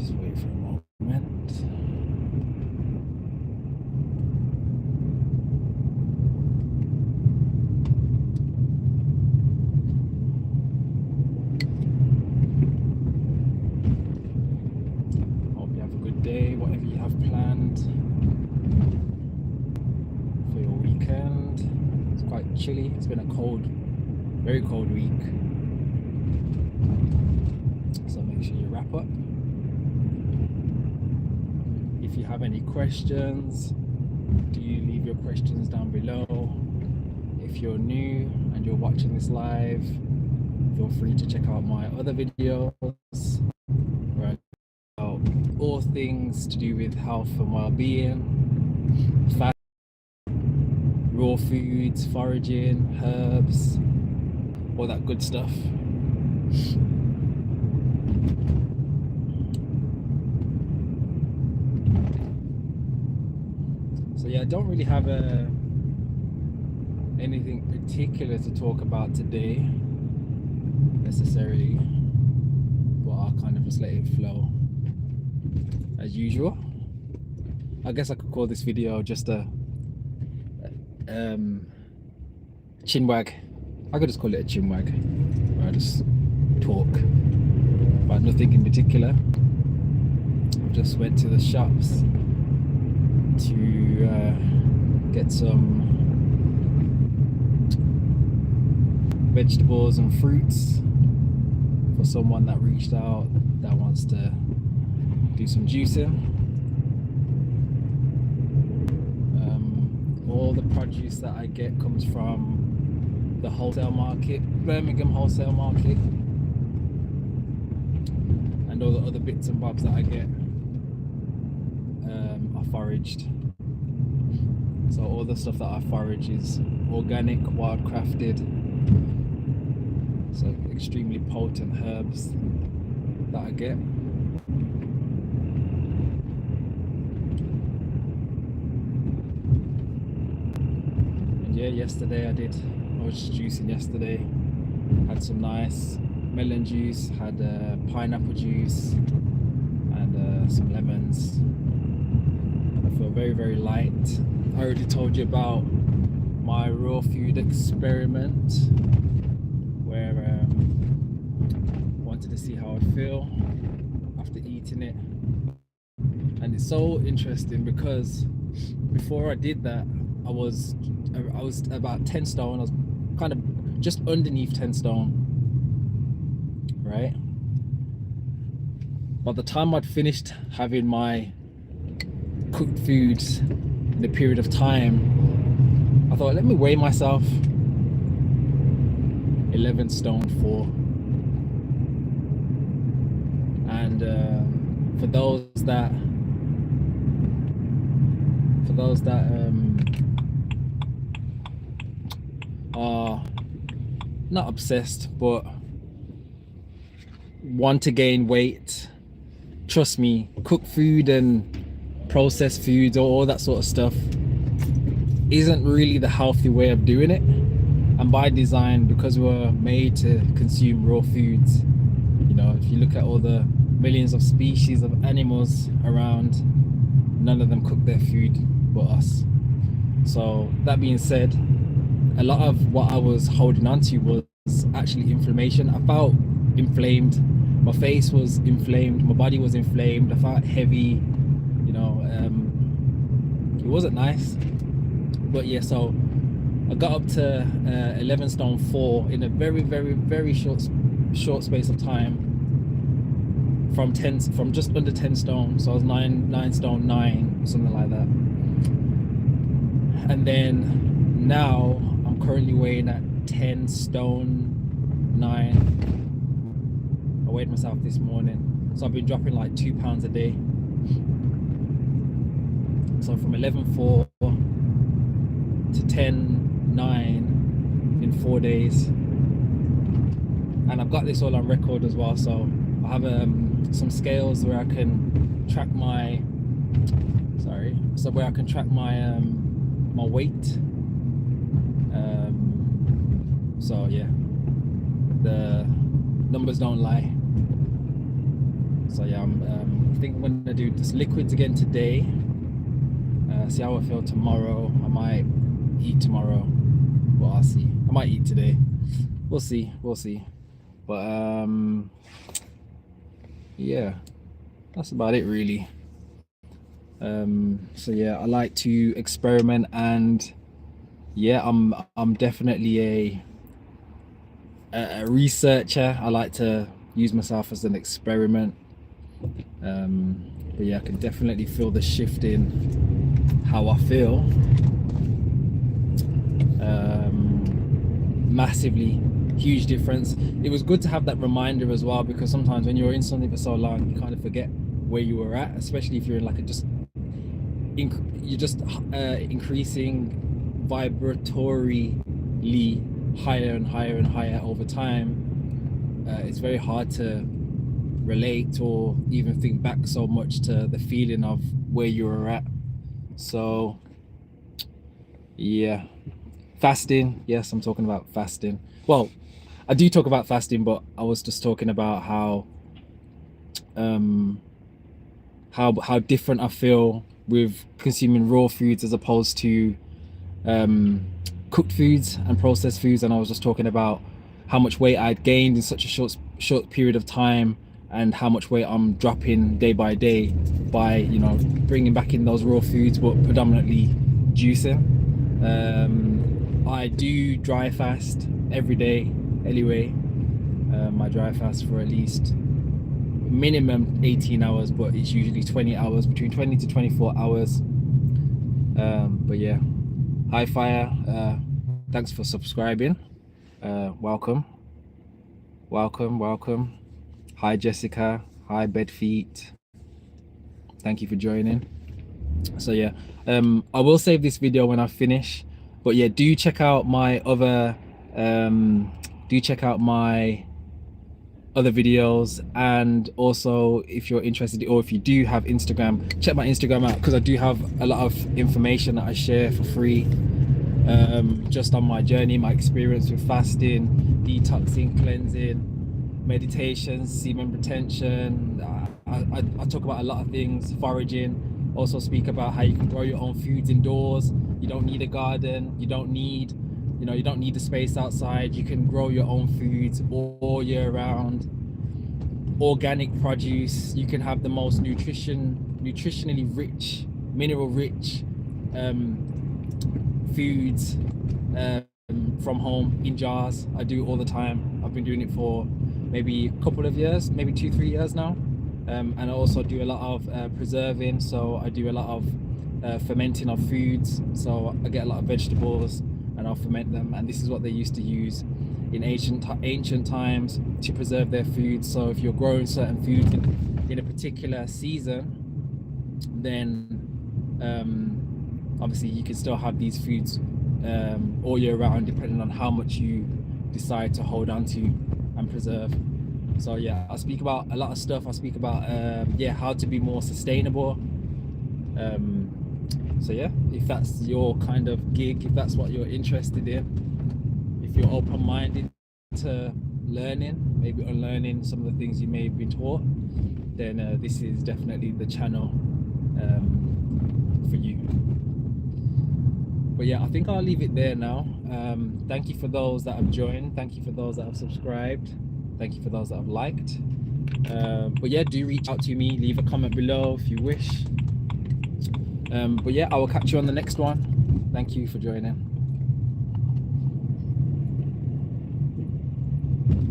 Just wait for a moment. Hope you have a good day, whatever you have planned for your weekend. It's quite chilly. It's been a cold, very cold week. So make sure you wrap up. If you have any questions, do you leave your questions down below. If you're new and you're watching this live, feel free to check out my other videos where I talk about all things to do with health and well-being, fat, raw foods, foraging, herbs, all that good stuff. So yeah, I don't really have anything particular to talk about today necessarily, but I'll kind of just let it flow as usual. I guess I could call this video just a chinwag. I could just call it a chinwag, where I just talk about nothing in particular. I just went to the shops to get some vegetables and fruits for someone that reached out that wants to do some juicing. All the produce that I get comes from the wholesale market, Birmingham wholesale market, and all the other bits and bobs that I get are foraged. So all the stuff that I forage is organic, wild crafted, so extremely potent herbs that I get. And yeah, yesterday I was just juicing yesterday. Had some nice melon juice, had pineapple juice, and some lemons. I feel very, very light. I already told you about my raw food experiment, where I wanted to see how I'd feel after eating it. And it's so interesting because before I did that, I was about 10 stone. I was kind of just underneath 10 stone, right? By the time I'd finished having my cooked foods in a period of time, I thought, let me weigh myself. 11 stone 4. And for those that are not obsessed but want to gain weight, trust me, cooked food and processed foods or all that sort of stuff isn't really the healthy way of doing it. And by design, because we're made to consume raw foods, you know, if you look at all the millions of species of animals around, none of them cook their food but us. So that being said, a lot of what I was holding on to was actually inflammation. I felt inflamed, my face was inflamed, my body was inflamed, I felt heavy, you know, it wasn't nice. But yeah, so I got up to 11 stone 4 in a very, very, very short space of time, from just under 10 stone. So I was 9 stone 9 or something like that. And then now I'm currently weighing at 10 stone 9. I weighed myself this morning, so I've been dropping like 2 pounds a day. So from 11.4 to 10.9 in 4 days, and I've got this all on record as well. So I have some scales where I can track my my weight. So yeah, the numbers don't lie. So yeah, I think I'm gonna do just liquids again today. See how I feel tomorrow. I might eat tomorrow. Well, I'll see. I might eat today. We'll see. But yeah, that's about it really. So yeah, I like to experiment, and yeah, I'm definitely a researcher. I like to use myself as an experiment. But yeah, I can definitely feel the shift in how I feel. Massively huge difference. It was good to have that reminder as well, because sometimes when you're in something for so long, you kind of forget where you were at, especially if you're in like you're just increasing vibratorily higher and higher and higher over time. It's very hard to relate or even think back so much to the feeling of where you were at. So yeah, fasting. Yes, I'm talking about fasting. Well, I do talk about fasting, but I was just talking about how different I feel with consuming raw foods as opposed to cooked foods and processed foods. And I was just talking about how much weight I'd gained in such a short period of time, and how much weight I'm dropping day by day by, you know, bringing back in those raw foods, but predominantly juicing. I do dry fast every day anyway. I dry fast for at least minimum 18 hours, but it's usually 20 hours, between 20 to 24 hours. But yeah, hi Fire, thanks for subscribing. Welcome. Hi Jessica, hi Bedfeet, thank you for joining. So yeah, I will save this video when I finish, but yeah, do check out my other videos. And also, if you're interested, or if you do have Instagram, check my Instagram out, because I do have a lot of information that I share for free, just on my journey, my experience with fasting, detoxing, cleansing, meditation, semen retention. I talk about a lot of things, foraging, also speak about how you can grow your own foods indoors. You don't need a garden, you don't need the space outside. You can grow your own foods all year round. Organic produce, you can have the most nutritionally rich, mineral rich foods from home in jars. I do all the time. I've been doing it for maybe a couple of years, maybe 2-3 years now. And I also do a lot of preserving, so I do a lot of fermenting of foods. So I get a lot of vegetables and I'll ferment them, and this is what they used to use in ancient times to preserve their food. So if you're growing certain foods in a particular season, then obviously you can still have these foods all year round, depending on how much you decide to hold on to and preserve. So yeah, I speak about a lot of stuff. I speak about how to be more sustainable. So yeah, if that's your kind of gig, if that's what you're interested in, if you're open-minded to learning, maybe unlearning some of the things you may have been taught, then this is definitely the channel for you. But yeah, I think I'll leave it there now. Thank you for those that have joined. Thank you for those that have subscribed. Thank you for those that have liked. But yeah, do reach out to me, leave a comment below if you wish. But yeah, I will catch you on the next one. Thank you for joining.